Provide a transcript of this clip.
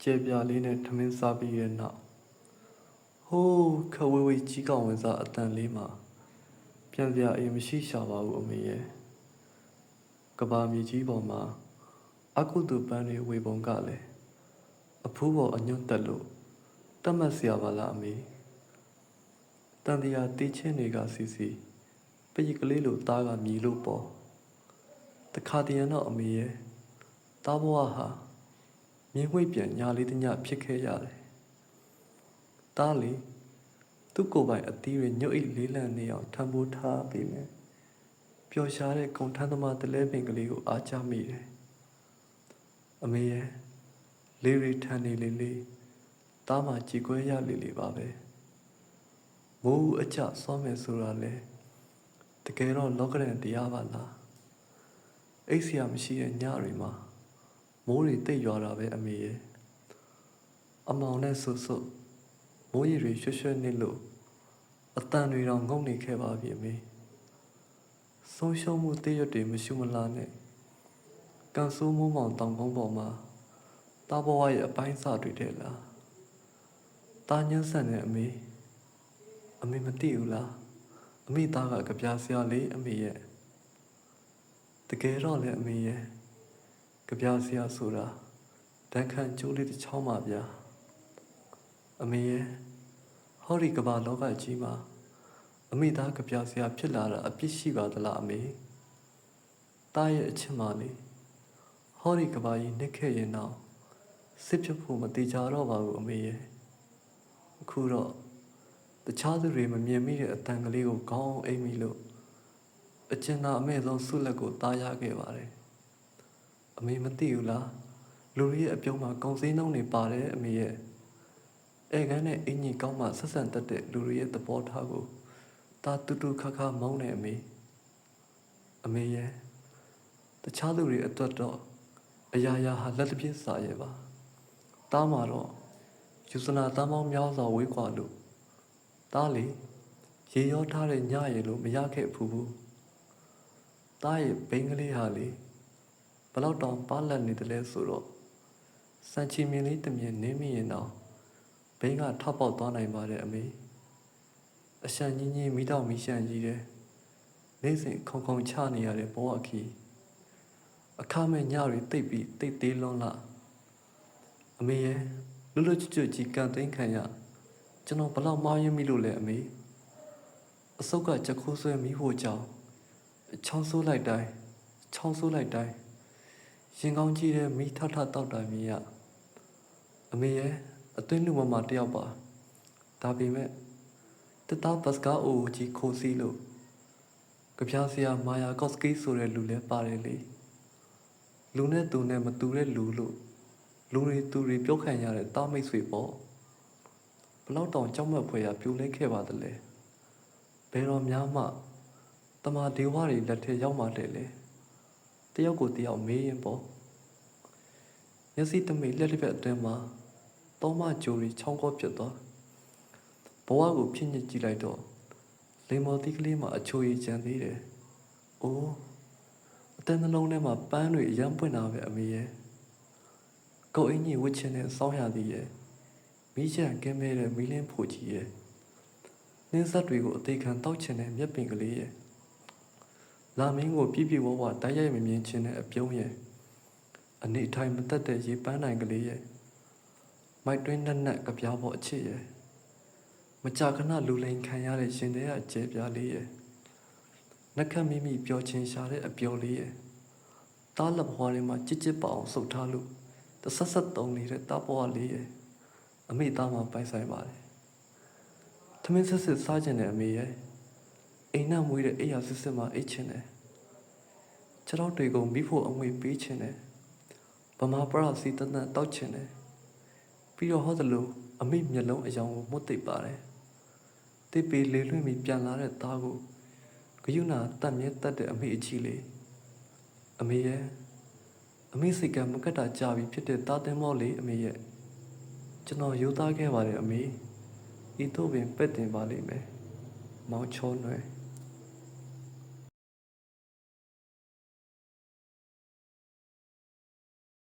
ကျေပြာလေးနဲ့ထမင်းစားပြီးရဲ့နောက်ဟိုးခဝေးဝေးကြီးကောင်ဝင်စားအတန်လေးမှာပြန်ပြအိမ်မရှိရှာပါဘူးအမေရဲ့ကဘာမြေကြီးပေါ်မှာအကုတုပန်းတွေဝေပုံကလည်းအဖိုးပေါ်အညွတ်တက်လို့တတ်မှတ်စရာပါလားအမေတန်တရားတီးချင်းတွေကစီစီပရိကလေးလိုသားကမြည်လို့ပေါ်တခါတရံတော့အမေရဲ့သားဘဝဟာမြင်ဝိတ်ပြန်ညာလေးတညဖြစ်ခဲ့ရတယ်သားလီသူ့ကိုယ်ပိုင်အသီးတွေညွတ်အိတ်လေးလံနေအောင်ထမ်းပိုးထားပေးမယ်ပျော်ရှားတဲ့ဂုံထမ်းသမားတလဲပင်ကလေးကိုအားချမိတယ်အမေရဲ့လေးရီထန်နေလေးလေးသားမှကြည်ခွဲရလေးလေးပါပဲမိုးအချစောမယ်ဆိုတာလေတကယ်တော့လောကရန်တရားပါလားအိတ်ဆရာမရှိတဲ့ညတွေမှာမိုးတွေတိတ်ရွာတာပဲအမေရဲ့အမောင်နဲ့ဆူဆူမိုးရီတွေရွှွှွှနေလို့အတန်တွေတော့ငုံနေခဲ့ပါပြီအမေဆုံးရှုံးမှုတည့်ရွတ်တွေမရှုမလားနဲ့ကန်ဆိုးမိုးမောင်တောင်ကုန်းပေါ်မှာတာဘဝရဲ့အပိုင်းစာတွေတဲ့လားတာညှန်းဆန်တဲ့အမေမသိဘူးလားအမေသားကကြပြဆရာလေးအမေရဲ့တကယ်တော့လေအမေရဲ့ကြပြဆရာဆိုတာတန်ခမ်းကျိုးလေးတစ်ချောင်းပါဗျာအမေရဲ့ဟောဒီကဘာလောကကြီးမှာအမေသားကြပြဆရာဖြစ်လာတာအပြစ်ရှိပါသလားအမေတားရဲ့အချစ်မလေးဟောဒီကဘာကြီးနှစ်ခဲ့ရင်တော့စစ်ဖြစ်ဖို့မတိကြတော့ပါဘူးအမေရဲ့အခုတော့တခြားသူတွေမမြင်မိတဲ့အတန်ကလေးကိုခေါင်းအိမ်မိလို့အကျဉ်းသာအမေဆုံးဆုလက်ကိုတားရခဲ့ပါတယ်အမေမသိဘူးလားလူတွေရဲ့အပြုံးမှာကုံစင်းနှုံးတွေပါတယ်အမေရဲ့အဲကန်းနဲ့အင်ကြီးကောင်းမှဆက်ဆံတတ်တဲ့လူတွေရဲ့သဘောထားကိုတာတူတူခါခါမောင်းနေအမေရဲ့တခြားလူတွေအတွက်တော့အရာရာဟာလက်တစ်ပြည့်စာရဲ့ပါတားမှာတော့ယူစနာတမ်းပေါင်းများစွာဝေးကွာလို့တားလေရေရောထားတဲ့ညရေလို့မရခဲ့ဘူးတားရဲ့ဘိန်းကလေးဟာလေဘလောက်တောင်ပါလက်နေတယ်လဲဆိုတော့စံချီမြင်လေးတမြင်နင်းမိရင်တော့ဘိန်းကထောက်ပေါက်သွားနိုင်ပါတယ်အမေအရှံကြီးကြီးမိတော့မိရှံကြီးတယ်နေ့စဉ်ခုံခုံချနေရတဲ့ဘဝခီအခမဲ့ညတွေတိတ်ပြီးတိတ်သေးလွန်းလာအမေရဲ့လွတ်လွတ်ကျွတ်ကြီးကန်သိမ်းခံရကျွန်တော်ဘလောက်မှားယွင်းမိလို့လဲအမေအစုပ်ကချက်ခိုးဆွဲမိဖို့ကြောင့်ချောင်းဆိုးလိုက်တိုင်းရင်ကောင်းကြီးတဲ့မိထထတောက်တာမြင်ရအမေရဲ့အသွင်လူမမတယောက်ပါဒါပေမဲ့တသားဘတ်ကားအိုကြီးခိုးစီးလို့ကြပြဆရာမာယာကော့စကီဆိုတဲ့လူလဲပါတယ်လေလူနဲ့သူနဲ့မတူတဲ့လူလို့လူတွေသူတွေပြောခံရတဲ့တားမိတ်ဆွေပေါ့ဘလောက်တောင်ကြောက်မက်ဖွယ်ရပြိုလဲခဲ့ပါသလဲဘယ်တော့များမှတမာဒေဝတွေလက်ထဲရောက်မှတဲ့လေတယောက်ကိုတယောက်မေးရင်ပေါ့မျက်စိတမိလက်တစ်ဖက်အတွင်းမှာတောမကြိုရီချောင်းကောပြတ်သွားဘဝကိုဖြစ်ညစ်ကြည့်လိုက်တော့လိမ္မော်သီးကလေးမှာအချိုရည်ကျန်သေးတယ်။အိုးအတန်းနှလုံးထဲမှာပန်းတွေအယမ်းပွင့်တာပဲအမေရဲ့။ကိုယ်အင်းကြီးဝှက်ချင်တဲ့စောင်းရသည်ရဲ့မိချန်ကင်းမဲတဲ့မီးလင်းဖို့ကြီးရဲ့နှင်းဆက်တွေကိုအသေးခံတောက်ချင်တဲ့မျက်ပင်ကလေးရဲ့လာမင်းကိုပြပြဝဝတိုက်ရိုက်မမြင်ချင်တဲ့အပြုံးရဲ့အနေထိုင်မတက်တဲ့ရေပန်းနိုင်ကလေးရဲ့မိုက်တွင်းနက်ကြပြားပေါ်အချစ်ရဲ့မကြခဏလူလိန်ခံရတဲ့ရှင်တဲ့အကျဲပြားလေးရဲ့နှက်ခတ်မိမိပျော်ချင်ရှာတဲ့အပျော်လေးရဲ့တားလက်ဘွားထဲမှာကြစ်ကြစ်ပအောင်စုပ်ထားလို့တဆက်ဆက်တုံနေတဲ့တားဘွားလေးရဲ့အမေသားမှပိုင်ဆိုင်ပါတယ်ထမင်းဆက်ဆက်စားကျင်တဲ့အမေရဲ့အိမ်နဲ့မွေးတဲ့အိယာစစ်စစ်မှအိတ်ချင်တယ်ခြေထောက်တွေကိုမိဖို့အငွေပေးချင်တယ်ဗမာပရစီတန်တောက်ချင်တယ်ပြီးတော့ဟောသလိုအမေမျက်လုံးအယောင်ကိုမွတ်သိပ်ပါတယ်တိပေလေလွင့်ပြီးပြန်လာတဲ့သားကိုဂယုဏတတ်မြဲတတ်တဲ့အမေအကြီးလေးအမေရဲ့အမေစိတ်ကမကတ်တာကြာပြီဖြစ်တဲ့သားတင်မောလေးအမေရဲ့ကျွန်တော်ယူသားခဲ့ပါတယ်အမေဤသို့ပင်ပက်တင်ပါလိမ့်မယ်မောင်ချောနွယ်